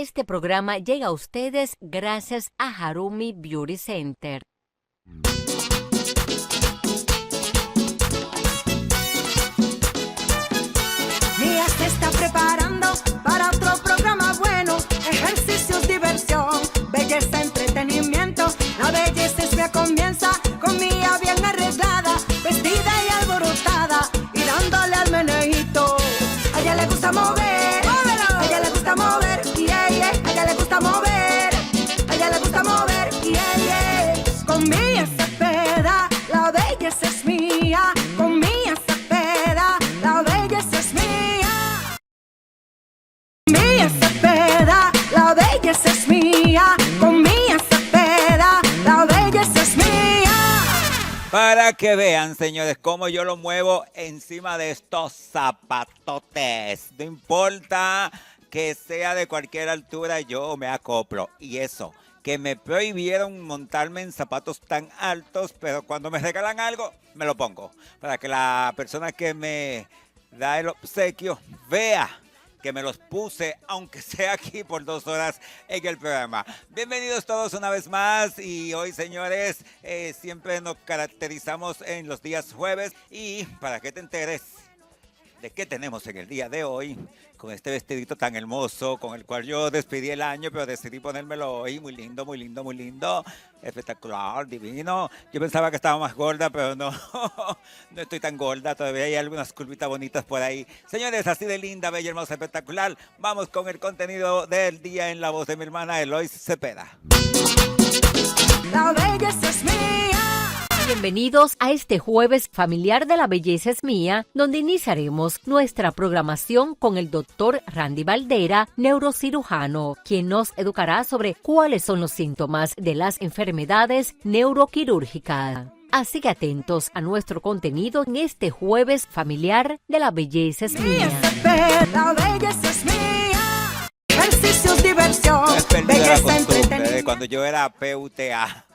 Este programa llega a ustedes gracias a Harumi Beauty Center. Mía se está preparando para otro programa bueno. Ejercicios, diversión, belleza, entretenimiento. La belleza es Mía comienza con Mía bien arreglada, vestida y alborotada y dándole al meneíto. A ella le gusta mover, a ella le gusta mover, a ella le gusta mover, a ella le gusta mover, Con Mía Cepeda, la belleza es mía. Con Mía Cepeda, la belleza es mía. Mía Cepeda, la belleza es mía. Con Mía Cepeda, la belleza es mía. Para que vean, señores, cómo yo lo muevo encima de estos zapatotes. No importa que sea de cualquier altura, yo me acoplo. Y eso, que me prohibieron montarme en zapatos tan altos, pero cuando me regalan algo, me lo pongo. Para que la persona que me da el obsequio vea que me los puse, aunque sea aquí por 2 horas en el programa. Bienvenidos todos una vez más y hoy, señores, siempre nos caracterizamos en los días jueves y para que te enteres de qué tenemos en el día de hoy, con este vestidito tan hermoso, con el cual yo despedí el año, pero decidí ponérmelo hoy, muy lindo, muy lindo, muy lindo, espectacular, divino. Yo pensaba que estaba más gorda, pero no, no estoy tan gorda, todavía hay algunas curvitas bonitas por ahí. Señores, así de linda, bella, hermosa, espectacular, vamos con el contenido del día en la voz de mi hermana Elois Cepeda. La belleza es mía. Bienvenidos a este jueves familiar de La Belleza es Mía, donde iniciaremos nuestra programación con el doctor Randy Valdera, neurocirujano, quien nos educará sobre cuáles son los síntomas de las enfermedades neuroquirúrgicas. Así que atentos a nuestro contenido en este jueves familiar de La Belleza es Mía. La belleza es mía. Ejercicios, diversión, No he perdido la belleza, costumbre de entretenimiento. cuando yo era PUTA.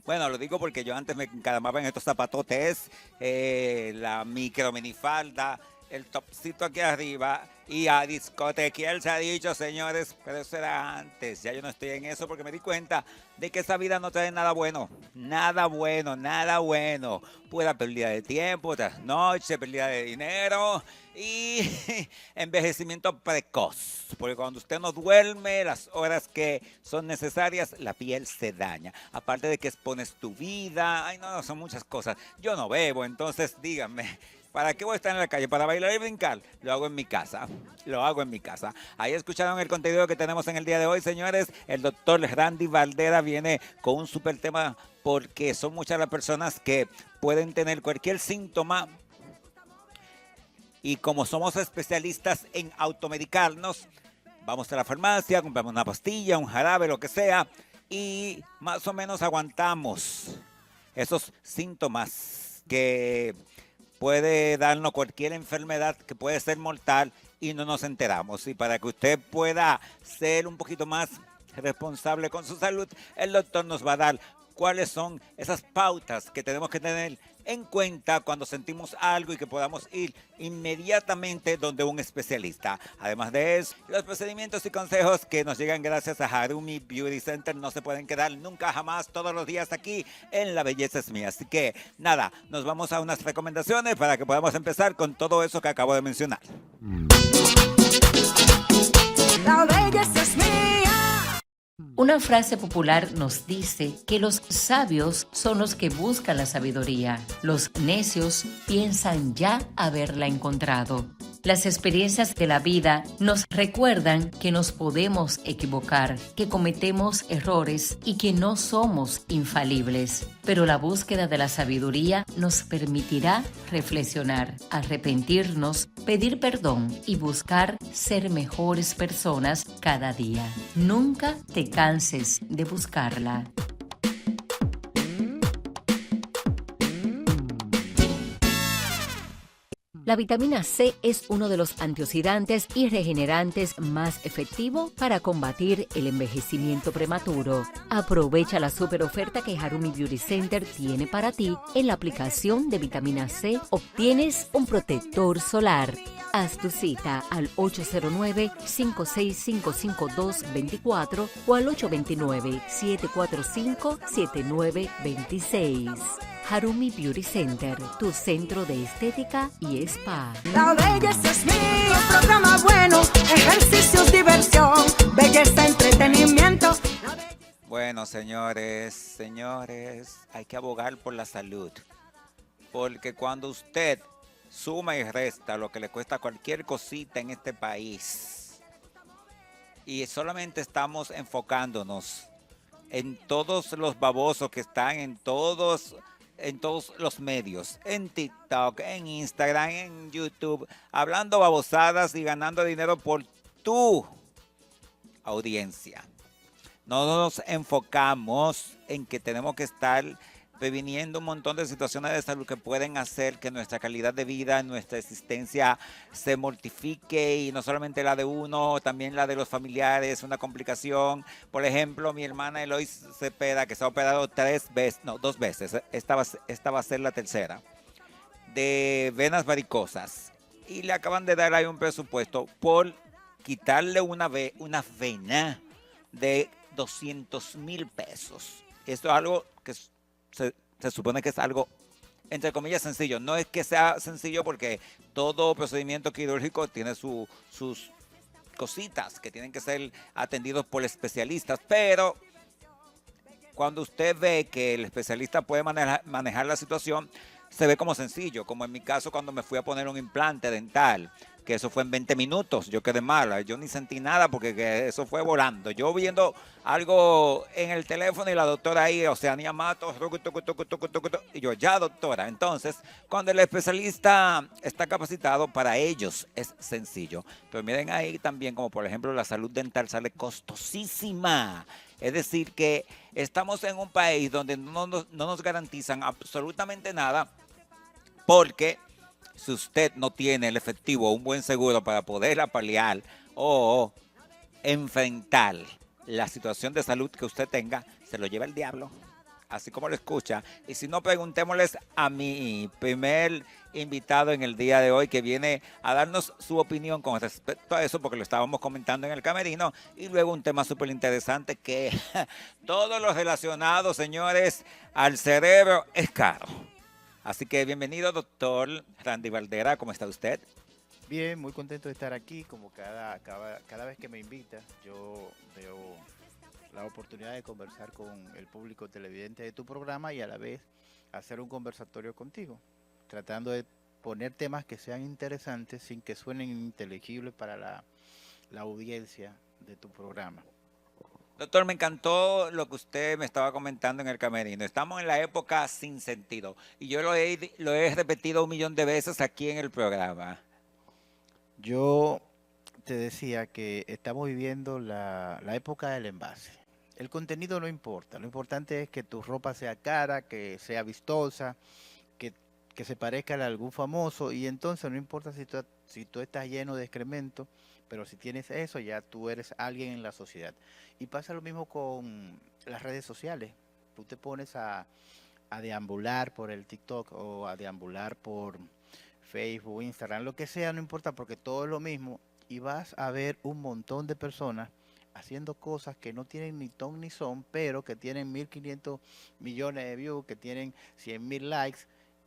Bueno, lo digo porque yo antes me encaramaba en estos zapatotes, la micro minifalda, el topcito aquí arriba y a discotequear se ha dicho, señores, pero eso era antes. Ya yo no estoy en eso porque me di cuenta de que esa vida no trae nada bueno. Nada bueno, nada bueno. Pura pérdida de tiempo, trasnoche, pérdida de dinero y envejecimiento precoz. Porque cuando usted no duerme las horas que son necesarias, la piel se daña. Aparte de que expones tu vida, ay no, son muchas cosas. Yo no bebo, entonces díganme, ¿para qué voy a estar en la calle? ¿Para bailar y brincar? Lo hago en mi casa. Lo hago en mi casa. Ahí escucharon el contenido que tenemos en el día de hoy, señores. El doctor Randy Valdera viene con un súper tema porque son muchas las personas que pueden tener cualquier síntoma y como somos especialistas en automedicarnos, vamos a la farmacia, compramos una pastilla, un jarabe, lo que sea y más o menos aguantamos esos síntomas que puede darnos cualquier enfermedad que puede ser mortal y no nos enteramos. Y para que usted pueda ser un poquito más responsable con su salud, el doctor nos va a dar cuáles son esas pautas que tenemos que tener en cuenta cuando sentimos algo y que podamos ir inmediatamente donde un especialista. Además de eso, los procedimientos y consejos que nos llegan gracias a Harumi Beauty Center no se pueden quedar nunca jamás todos los días aquí en La Belleza es Mía. Así que nada, nos vamos a unas recomendaciones para que podamos empezar con todo eso que acabo de mencionar. La belleza es mía. Una frase popular nos dice que los sabios son los que buscan la sabiduría. Los necios piensan ya haberla encontrado. Las experiencias de la vida nos recuerdan que nos podemos equivocar, que cometemos errores y que no somos infalibles. Pero la búsqueda de la sabiduría nos permitirá reflexionar, arrepentirnos, pedir perdón y buscar ser mejores personas cada día. Nunca te canses de buscarla. La vitamina C es uno de los antioxidantes y regenerantes más efectivos para combatir el envejecimiento prematuro. Aprovecha la super oferta que Harumi Beauty Center tiene para ti. En la aplicación de vitamina C obtienes un protector solar. Haz tu cita al 809-5655224 o al 829-745-7926. Harumi Beauty Center, tu centro de estética y spa. La belleza es mío, programa bueno, ejercicios, diversión, belleza, entretenimiento. Bueno, señores, hay que abogar por la salud. Porque cuando usted suma y resta lo que le cuesta cualquier cosita en este país y solamente estamos enfocándonos en todos los babosos que están en todos los medios, en TikTok, en Instagram, en YouTube, hablando babosadas y ganando dinero por tu audiencia. No nos enfocamos en que tenemos que estar previniendo un montón de situaciones de salud que pueden hacer que nuestra calidad de vida, nuestra existencia se mortifique, y no solamente la de uno, también la de los familiares, una complicación. Por ejemplo, mi hermana Elois Cepeda, que se ha operado 2 veces, esta va a ser la tercera, de venas varicosas, y le acaban de dar ahí un presupuesto por quitarle una vena de 200,000 pesos. Esto es algo que se supone que es algo, entre comillas, sencillo. No es que sea sencillo, porque todo procedimiento quirúrgico tiene sus cositas que tienen que ser atendidos por especialistas, pero cuando usted ve que el especialista puede manejar la situación, se ve como sencillo, como en mi caso cuando me fui a poner un implante dental, que eso fue en 20 minutos, yo quedé mala, yo ni sentí nada porque eso fue volando. Yo viendo algo en el teléfono y la doctora ahí, Oceanía Matos, y yo, ya doctora. Entonces, cuando el especialista está capacitado, para ellos es sencillo. Pero miren ahí también, como por ejemplo la salud dental sale costosísima. Es decir, que estamos en un país donde no nos garantizan absolutamente nada, porque si usted no tiene el efectivo o un buen seguro para poder paliar o enfrentar la situación de salud que usted tenga, se lo lleva el diablo, así como lo escucha. Y si no, preguntémosles a mi primer invitado en el día de hoy, que viene a darnos su opinión con respecto a eso, porque lo estábamos comentando en el camerino, y luego un tema súper interesante, que todo lo relacionado, señores, al cerebro es caro. Así que bienvenido, doctor Randy Valdera, ¿cómo está usted? Bien, muy contento de estar aquí. Como cada vez que me invita, yo veo la oportunidad de conversar con el público televidente de tu programa y a la vez hacer un conversatorio contigo, tratando de poner temas que sean interesantes sin que suenen ininteligibles para la audiencia de tu programa. Doctor, me encantó lo que usted me estaba comentando en el camerino. Estamos en la época sin sentido, y yo lo he repetido 1,000,000 de veces aquí en el programa. Yo te decía que estamos viviendo la época del envase. El contenido no importa, lo importante es que tu ropa sea cara, que sea vistosa, que se parezca a algún famoso, y entonces no importa si tú estás lleno de excremento, pero si tienes eso, ya tú eres alguien en la sociedad. Y pasa lo mismo con las redes sociales. Tú te pones a deambular por el TikTok o a deambular por Facebook, Instagram, lo que sea, no importa, porque todo es lo mismo, y vas a ver un montón de personas haciendo cosas que no tienen ni ton ni son, pero que tienen 1.500 millones de views, que tienen 100,000 likes,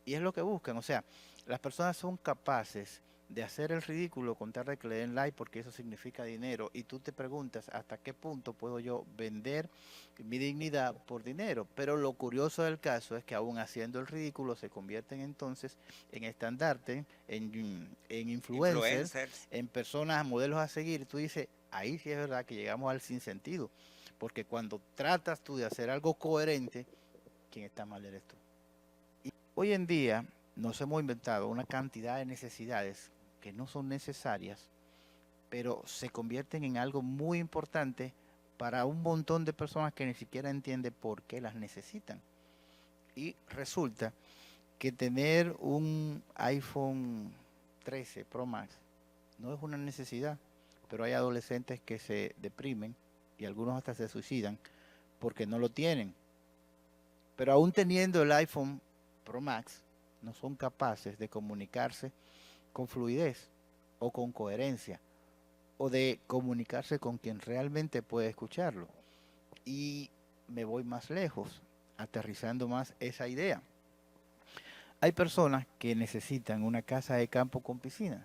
y es lo que buscan. O sea, las personas son capaces de hacer el ridículo con tal de que le den like, porque eso significa dinero, y tú te preguntas hasta qué punto puedo yo vender mi dignidad por dinero. Pero lo curioso del caso es que aún haciendo el ridículo se convierten entonces en estandarte, en influencers, en personas, modelos a seguir. Tú dices, ahí sí es verdad que llegamos al sinsentido, porque cuando tratas tú de hacer algo coherente, quien está mal eres tú. Y hoy en día nos hemos inventado una cantidad de necesidades que no son necesarias, pero se convierten en algo muy importante para un montón de personas que ni siquiera entienden por qué las necesitan. Y resulta que tener un iPhone 13 Pro Max no es una necesidad, pero hay adolescentes que se deprimen y algunos hasta se suicidan porque no lo tienen. Pero aún teniendo el iPhone Pro Max, no son capaces de comunicarse con fluidez o con coherencia o de comunicarse con quien realmente puede escucharlo. Y me voy más lejos, aterrizando más esa idea. Hay personas que necesitan una casa de campo con piscina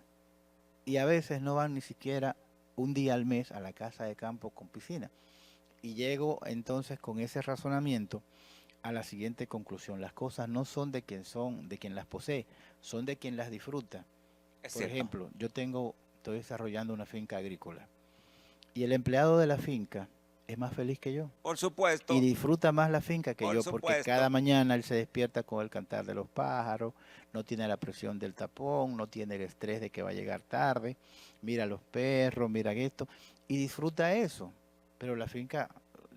y a veces no van ni siquiera un día al mes a la casa de campo con piscina. Y llego entonces con ese razonamiento a la siguiente conclusión: las cosas no son de quien las posee, son de quien las disfruta. Es Por cierto. ejemplo, estoy desarrollando una finca agrícola y el empleado de la finca es más feliz que yo Por supuesto. y disfruta más la finca que Por yo, porque supuesto. cada mañana él se despierta con el cantar de los pájaros, no tiene la presión del tapón, no tiene el estrés de que va a llegar tarde, mira a los perros, mira esto, y disfruta eso. Pero la finca,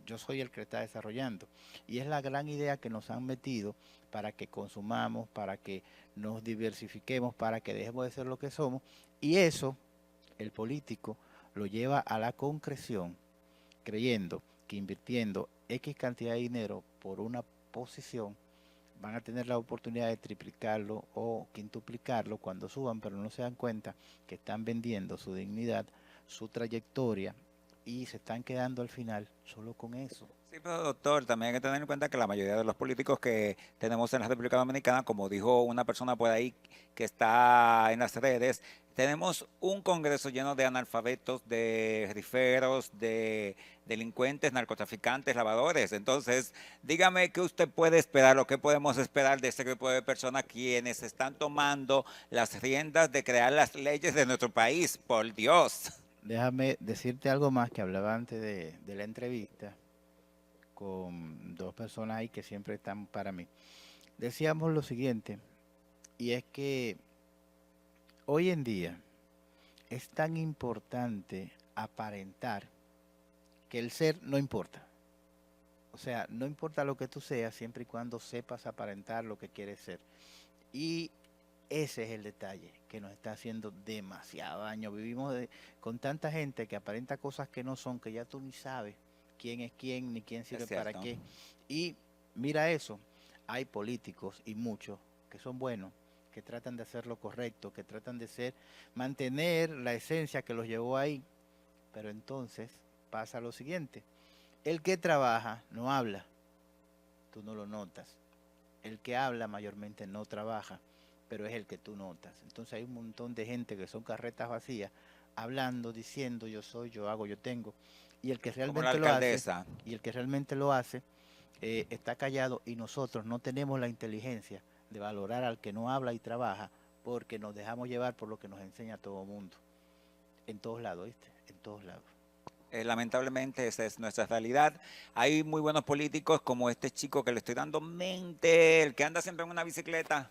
yo soy el que está desarrollando, y es la gran idea que nos han metido para que consumamos, para que nos diversifiquemos, para que dejemos de ser lo que somos, y eso el político lo lleva a la concreción, creyendo que invirtiendo X cantidad de dinero por una posición van a tener la oportunidad de triplicarlo o quintuplicarlo cuando suban, pero no se dan cuenta que están vendiendo su dignidad, su trayectoria, y se están quedando al final solo con eso. Sí, pero doctor, también hay que tener en cuenta que la mayoría de los políticos que tenemos en la República Dominicana, como dijo una persona por ahí que está en las redes, tenemos un Congreso lleno de analfabetos, de riferos, de delincuentes, narcotraficantes, lavadores. Entonces, dígame qué usted puede esperar o qué podemos esperar de este grupo de personas quienes están tomando las riendas de crear las leyes de nuestro país. Por Dios. Déjame decirte algo más que hablaba antes de la entrevista con dos personas ahí que siempre están para mí. Decíamos lo siguiente, y es que hoy en día es tan importante aparentar que el ser no importa. O sea, no importa lo que tú seas siempre y cuando sepas aparentar lo que quieres ser. Y ese es el detalle que nos está haciendo demasiado daño. Vivimos con tanta gente que aparenta cosas que no son, que ya tú ni sabes quién es quién, ni quién sirve para qué. Y mira eso, hay políticos y muchos que son buenos, que tratan de hacer lo correcto, que tratan de mantener la esencia que los llevó ahí. Pero entonces pasa lo siguiente: el que trabaja no habla, tú no lo notas. El que habla mayormente no trabaja, pero es el que tú notas. Entonces hay un montón de gente que son carretas vacías, hablando, diciendo yo soy, yo hago, yo tengo. Y el que realmente lo hace, está callado, y nosotros no tenemos la inteligencia de valorar al que no habla y trabaja, porque nos dejamos llevar por lo que nos enseña todo el mundo. En todos lados, ¿viste? En todos lados. Lamentablemente esa es nuestra realidad. Hay muy buenos políticos como este chico que le estoy dando mente, el que anda siempre en una bicicleta.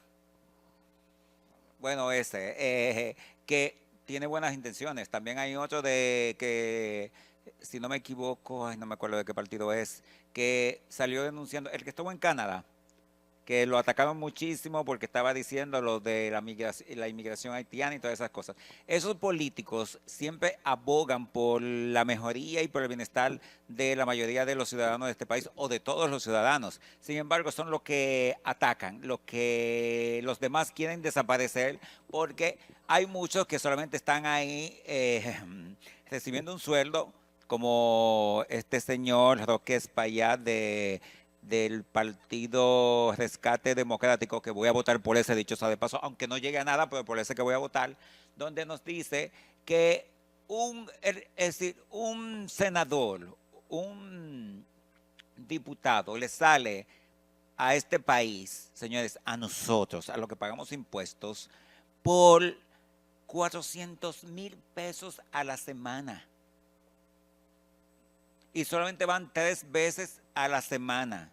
Bueno, ese, que tiene buenas intenciones. También hay otro de que, si no me equivoco, ay, no me acuerdo de qué partido es, que salió denunciando, el que estuvo en Canadá, que lo atacaron muchísimo porque estaba diciendo lo de la inmigración haitiana y todas esas cosas. Esos políticos siempre abogan por la mejoría y por el bienestar de la mayoría de los ciudadanos de este país o de todos los ciudadanos. Sin embargo, son los que atacan, los que los demás quieren desaparecer, porque hay muchos que solamente están ahí recibiendo un sueldo, como este señor Roque Espaillat del Partido Rescate Democrático, que voy a votar por ese, dicho sea de paso, aunque no llegue a nada, pero por ese que voy a votar, donde nos dice que un senador, un diputado le sale a este país, señores, a nosotros, a los que pagamos impuestos, por 400,000 pesos a la semana. Y solamente van 3 veces a la semana.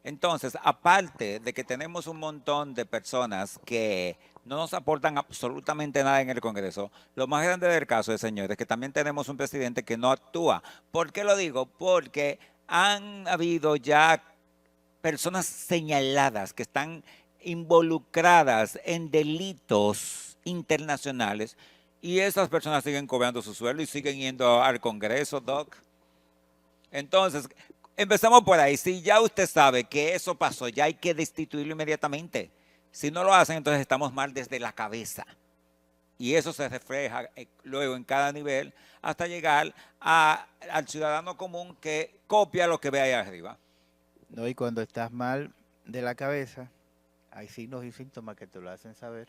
Entonces, aparte de que tenemos un montón de personas que no nos aportan absolutamente nada en el Congreso, lo más grande del caso es, señores, que también tenemos un presidente que no actúa. ¿Por qué lo digo? Porque han habido ya personas señaladas que están involucradas en delitos internacionales y esas personas siguen cobrando su sueldo y siguen yendo al Congreso, Doc. Entonces, empezamos por ahí. Si ya usted sabe que eso pasó, ya hay que destituirlo inmediatamente. Si no lo hacen, entonces estamos mal desde la cabeza. Y eso se refleja luego en cada nivel hasta llegar al ciudadano común que copia lo que ve ahí arriba. No, y cuando estás mal de la cabeza, hay signos y síntomas que te lo hacen saber.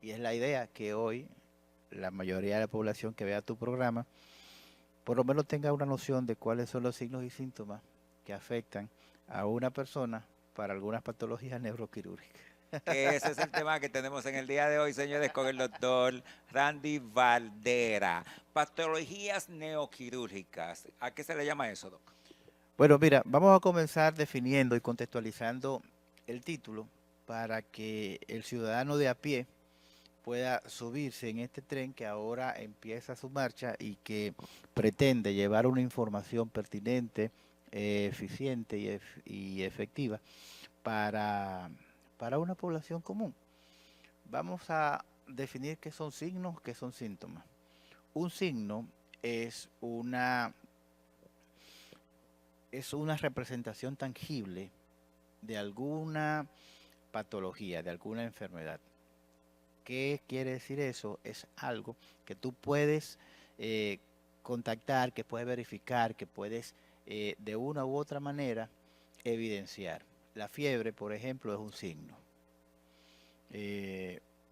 Y es la idea que hoy la mayoría de la población que vea tu programa, por lo menos tenga una noción de cuáles son los signos y síntomas que afectan a una persona para algunas patologías neuroquirúrgicas. Que ese es el tema que tenemos en el día de hoy, señores, con el doctor Randy Valdera. Patologías neoquirúrgicas. ¿A qué se le llama eso, doc? Bueno, mira, vamos a comenzar definiendo y contextualizando el título para que el ciudadano de a pie pueda subirse en este tren que ahora empieza su marcha y que pretende llevar una información pertinente, eficiente y efectiva para una población común. Vamos a definir qué son signos, qué son síntomas. Un signo es una representación tangible de alguna patología, de alguna enfermedad. ¿Qué quiere decir eso? Es algo que tú puedes contactar, que puedes verificar, que puedes de una u otra manera evidenciar. La fiebre, por ejemplo, es un signo.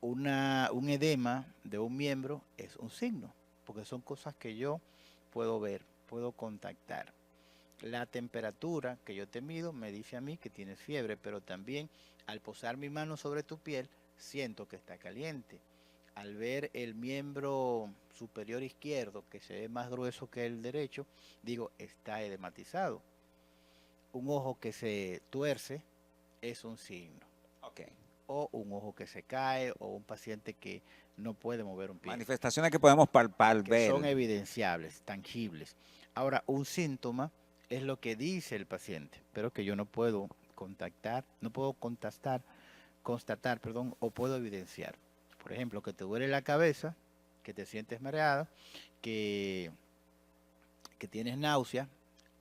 Un edema de un miembro es un signo, porque son cosas que yo puedo ver, puedo contactar. La temperatura que yo te mido me dice a mí que tienes fiebre, pero también al posar mi mano sobre tu piel, siento que está caliente. Al ver el miembro superior izquierdo, que se ve más grueso que el derecho, digo, está edematizado. Un ojo que se tuerce es un signo. Okay. O un ojo que se cae, o un paciente que no puede mover un pie. Manifestaciones que podemos palpar, que ver. Son evidenciables, tangibles. Ahora, un síntoma es lo que dice el paciente, pero que yo no puedo constatar, o puedo evidenciar. Por ejemplo, que te duele la cabeza, que te sientes mareada, que tienes náusea.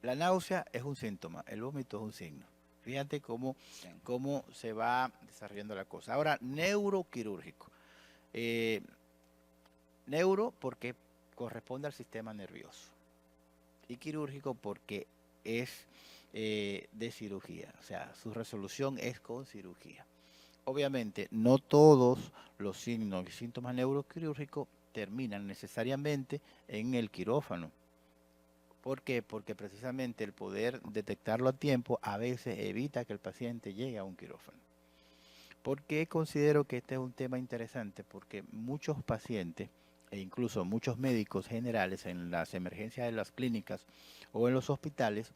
La náusea es un síntoma, el vómito es un signo. Fíjate cómo se va desarrollando la cosa. Ahora, neuroquirúrgico. Neuro porque corresponde al sistema nervioso. Y quirúrgico porque es de cirugía. O sea, su resolución es con cirugía. Obviamente, no todos los signos y síntomas neuroquirúrgicos terminan necesariamente en el quirófano. ¿Por qué? Porque precisamente el poder detectarlo a tiempo a veces evita que el paciente llegue a un quirófano. ¿Por qué considero que este es un tema interesante? Porque muchos pacientes e incluso muchos médicos generales en las emergencias de las clínicas o en los hospitales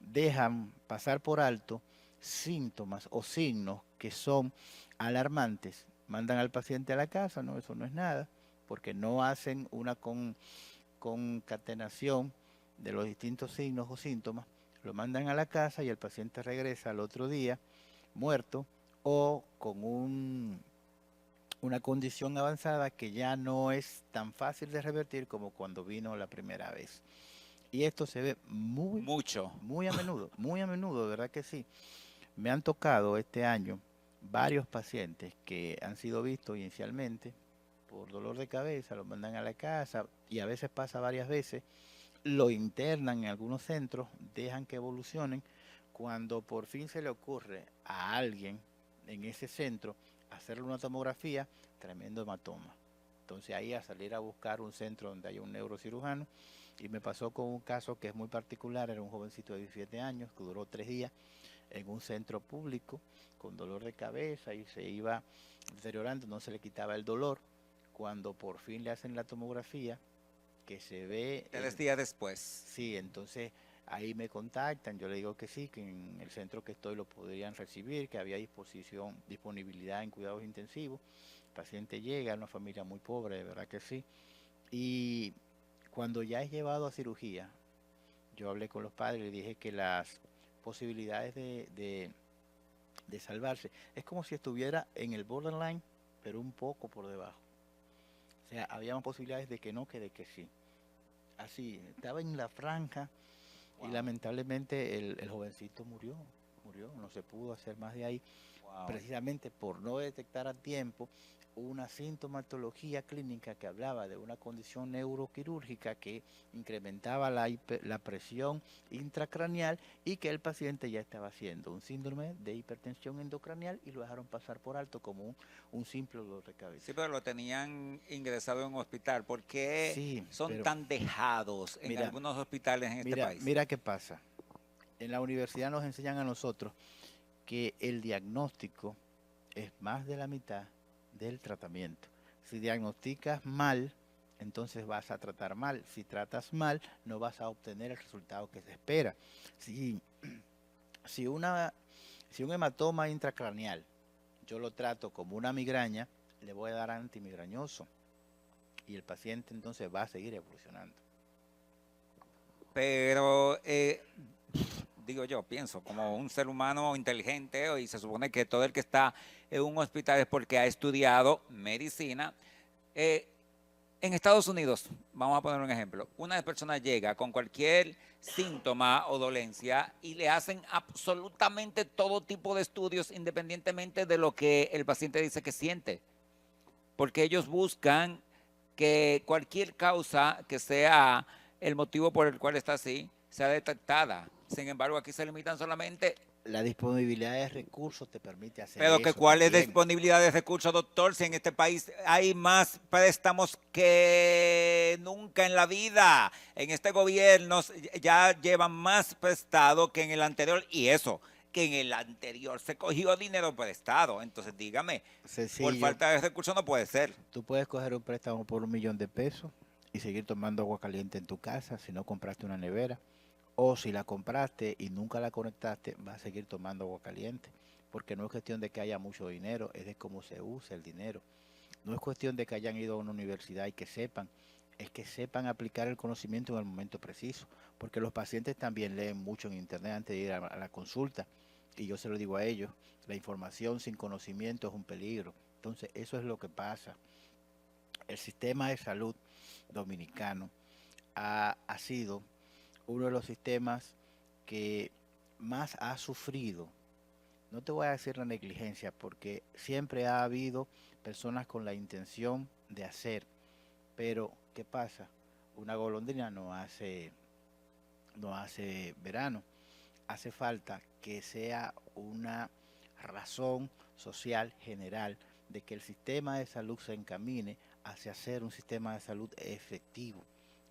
dejan pasar por alto síntomas o signos que son alarmantes. Mandan al paciente a la casa, no, eso no es nada, porque no hacen una concatenación de los distintos signos o síntomas, lo mandan a la casa y el paciente regresa al otro día muerto o con una condición avanzada que ya no es tan fácil de revertir como cuando vino la primera vez. Y esto se ve muy a menudo, de verdad que sí. Me han tocado este año varios pacientes que han sido vistos inicialmente por dolor de cabeza, lo mandan a la casa y a veces pasa varias veces, lo internan en algunos centros, dejan que evolucionen. Cuando por fin se le ocurre a alguien en ese centro hacerle una tomografía, tremendo hematoma. Entonces ahí a salir a buscar un centro donde haya un neurocirujano. Y me pasó con un caso que es muy particular, era un jovencito de 17 años que duró 3 días en un centro público con dolor de cabeza y se iba deteriorando, no se le quitaba el dolor. Cuando por fin le hacen la tomografía, que se ve... 3 días después. Sí, entonces ahí me contactan, yo le digo que sí, que en el centro que estoy lo podrían recibir, que había disponibilidad en cuidados intensivos. El paciente llega, una familia muy pobre, de verdad que sí. Y cuando ya es llevado a cirugía, yo hablé con los padres y le dije que las posibilidades de salvarse es como si estuviera en el borderline pero un poco por debajo. O sea, había más posibilidades de que no que de que sí. Así, estaba en la franja y Wow. lamentablemente el jovencito murió, no se pudo hacer más de ahí, Wow. precisamente por no detectar a tiempo una sintomatología clínica que hablaba de una condición neuroquirúrgica que incrementaba la presión intracraneal y que el paciente ya estaba haciendo un síndrome de hipertensión endocraneal y lo dejaron pasar por alto como un simple dolor de cabeza. Sí, pero lo tenían ingresado en un hospital. ¿Por qué Sí, son pero tan dejados en mira, algunos hospitales en este país? mira qué pasa. En la universidad nos enseñan a nosotros que el diagnóstico es más de la mitad del tratamiento. Si diagnosticas mal, entonces vas a tratar mal. Si tratas mal, no vas a obtener el resultado que se espera. Si, si un hematoma intracraneal yo lo trato como una migraña, le voy a dar antimigrañoso y el paciente entonces va a seguir evolucionando. Pero, digo yo, pienso, como un ser humano inteligente, y se supone que todo el que está en un hospital es porque ha estudiado medicina. En Estados Unidos, vamos a poner un ejemplo, una persona llega con cualquier síntoma o dolencia y le hacen absolutamente todo tipo de estudios independientemente de lo que el paciente dice que siente, porque ellos buscan que cualquier causa que sea el motivo por el cual está así sea detectada. Sin embargo, aquí se limitan solamente. La disponibilidad de recursos te permite hacer Pero que eso cuál es la también. disponibilidad de recursos, doctor, si en este país hay más préstamos que nunca en la vida. En este gobierno ya llevan más prestado que en el anterior, y eso, que en el anterior se cogió dinero prestado. Entonces dígame, por Sencillo, falta de recursos no puede ser. tú puedes coger un préstamo por $1.000.000 y seguir tomando agua caliente en tu casa si no compraste una nevera. O si la compraste y nunca la conectaste, vas a seguir tomando agua caliente. Porque no es cuestión de que haya mucho dinero, es de cómo se usa el dinero. No es cuestión de que hayan ido a una universidad y que sepan, es que sepan aplicar el conocimiento en el momento preciso. Porque los pacientes también leen mucho en internet antes de ir a la consulta. Y yo se lo digo a ellos, la información sin conocimiento es un peligro. Entonces, eso es lo que pasa. El sistema de salud dominicano ha sido uno de los sistemas que más ha sufrido. No te voy a decir la negligencia, porque siempre ha habido personas con la intención de hacer, pero ¿qué pasa? Una golondrina no hace verano. Hace falta que sea una razón social general de que el sistema de salud se encamine hacia ser un sistema de salud efectivo,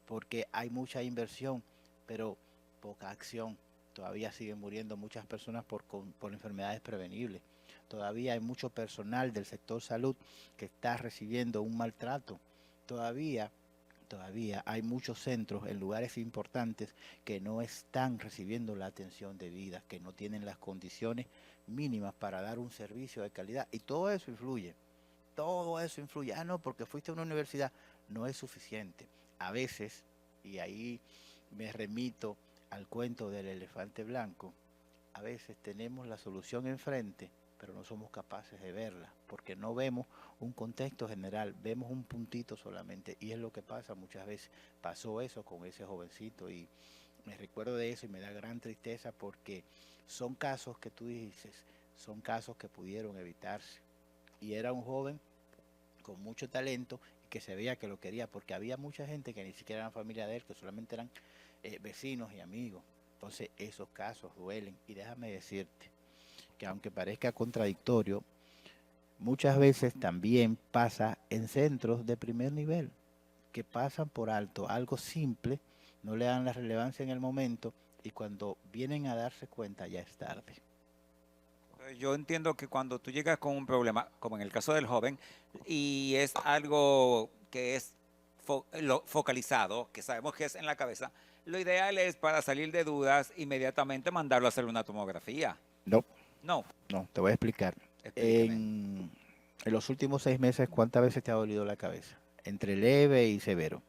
porque hay mucha inversión, pero poca acción. Todavía siguen muriendo muchas personas por enfermedades prevenibles. Todavía hay mucho personal del sector salud que está recibiendo un maltrato. Todavía hay muchos centros en lugares importantes que no están recibiendo la atención debida, que no tienen las condiciones mínimas para dar un servicio de calidad. Y todo eso influye. Todo eso influye. Ah, no, porque fuiste a una universidad. No es suficiente. A veces, y ahí me remito al cuento del elefante blanco, a veces tenemos la solución enfrente, pero no somos capaces de verla, porque no vemos un contexto general, vemos un puntito solamente, y es lo que pasa muchas veces. Pasó eso con ese jovencito, y me recuerdo de eso y me da gran tristeza, porque son casos que tú dices, son casos que pudieron evitarse, y era un joven con mucho talento, y que se veía que lo quería, porque había mucha gente que ni siquiera eran familia de él, que solamente eran vecinos y amigos. Entonces esos casos duelen, y déjame decirte que aunque parezca contradictorio, muchas veces también pasa en centros de primer nivel, que pasan por alto algo simple, no le dan la relevancia en el momento, y cuando vienen a darse cuenta ya es tarde. Yo entiendo que cuando tú llegas con un problema, como en el caso del joven, y es algo que es focalizado, que sabemos que es en la cabeza, lo ideal es, para salir de dudas, inmediatamente mandarlo a hacer una tomografía. No, No, te voy a explicar. explíqueme. En los últimos 6 meses, ¿cuántas veces te ha dolido la cabeza? Entre leve y severo.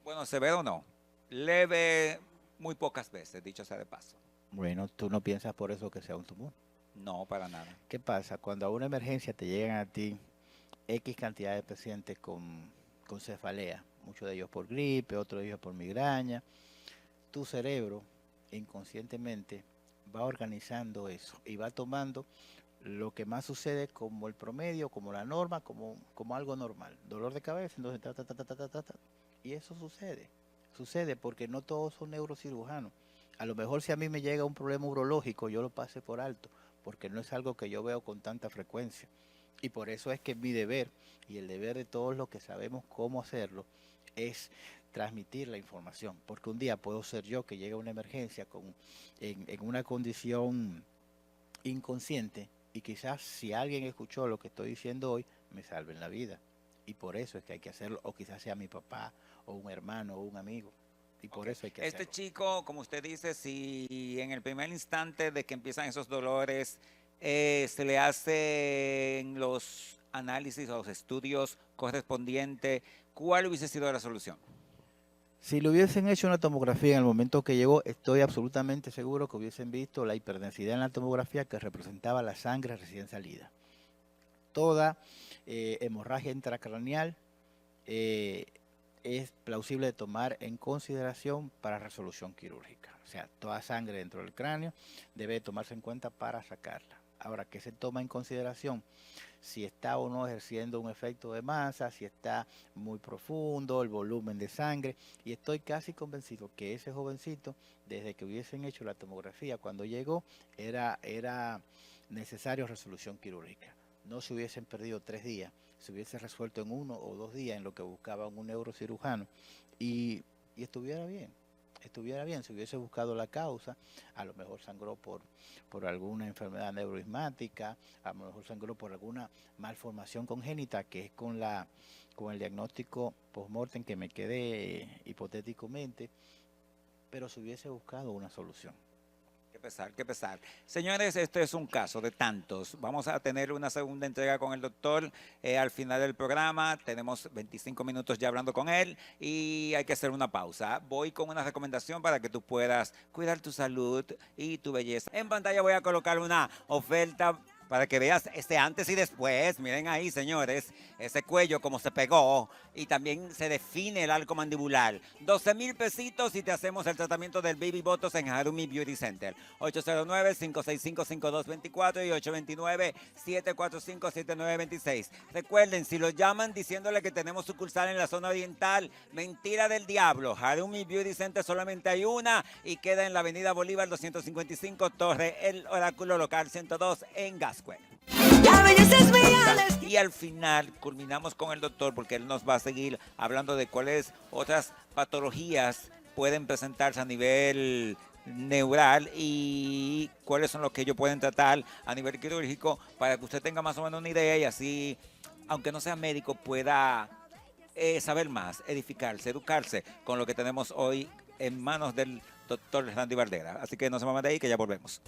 Bueno, severo no. Leve, muy pocas veces, dicho sea de paso. Bueno, tú no piensas por eso que sea un tumor. No, para nada. ¿Qué pasa? Cuando a una emergencia te llegan a ti X cantidad de pacientes con cefalea, muchos de ellos por gripe, otros de ellos por migraña. Tu cerebro inconscientemente va organizando eso y va tomando lo que más sucede como el promedio, como la norma, como algo normal. Dolor de cabeza, entonces y eso sucede porque no todos son neurocirujanos. A lo mejor si a mí me llega un problema urológico, yo lo pase por alto, porque no es algo que yo veo con tanta frecuencia. Y por eso es que mi deber, y el deber de todos los que sabemos cómo hacerlo, es transmitir la información. Porque un día puedo ser yo que llegue a una emergencia en una condición inconsciente, y quizás si alguien escuchó lo que estoy diciendo hoy, me salven la vida. Y por eso es que hay que hacerlo, o quizás sea mi papá, o un hermano, o un amigo. Y por eso hay que hacerlo. Este chico, como usted dice, si en el primer instante de que empiezan esos dolores, se le hacen los análisis o los estudios correspondientes, ¿cuál hubiese sido la solución? Si le hubiesen hecho una tomografía en el momento que llegó, estoy absolutamente seguro que hubiesen visto la hiperdensidad en la tomografía que representaba la sangre recién salida. Toda hemorragia intracraneal es plausible de tomar en consideración para resolución quirúrgica. O sea, toda sangre dentro del cráneo debe tomarse en cuenta para sacarla. Ahora, ¿qué se toma en consideración? Si está o no ejerciendo un efecto de masa, si está muy profundo, el volumen de sangre. Y estoy casi convencido que ese jovencito, desde que hubiesen hecho la tomografía, cuando llegó, era necesario resolución quirúrgica. No se hubiesen perdido 3 días, se hubiese resuelto en 1 o 2 días en lo que buscaban un neurocirujano y estuviera bien. Si hubiese buscado la causa, a lo mejor sangró por alguna enfermedad neuroismática, a lo mejor sangró por alguna malformación congénita, que es con el diagnóstico post-mortem que me quedé hipotéticamente, pero se hubiese buscado una solución. Qué pesar. Señores, este es un caso de tantos. Vamos a tener una segunda entrega con el doctor al final del programa. Tenemos 25 minutos ya hablando con él y hay que hacer una pausa. Voy con una recomendación para que tú puedas cuidar tu salud y tu belleza. En pantalla voy a colocar una oferta para que veas este antes y después. Miren ahí, señores, ese cuello como se pegó y también se define el arco mandibular. 12,000 pesitos y te hacemos el tratamiento del Baby Botox en Harumi Beauty Center. 809-565-5224 y 829-745-7926. Recuerden, si lo llaman diciéndole que tenemos sucursal en la zona oriental, mentira del diablo. Harumi Beauty Center solamente hay una y queda en la avenida Bolívar 255, Torre El Oráculo Local 102 en Gasco. La belleza es real. Y al final culminamos con el doctor porque él nos va a seguir hablando de cuáles otras patologías pueden presentarse a nivel neural y cuáles son los que ellos pueden tratar a nivel quirúrgico para que usted tenga más o menos una idea y así, aunque no sea médico, pueda saber más, edificarse, educarse con lo que tenemos hoy en manos del doctor Randy Valdera. Así que no se muevan de ahí que ya volvemos.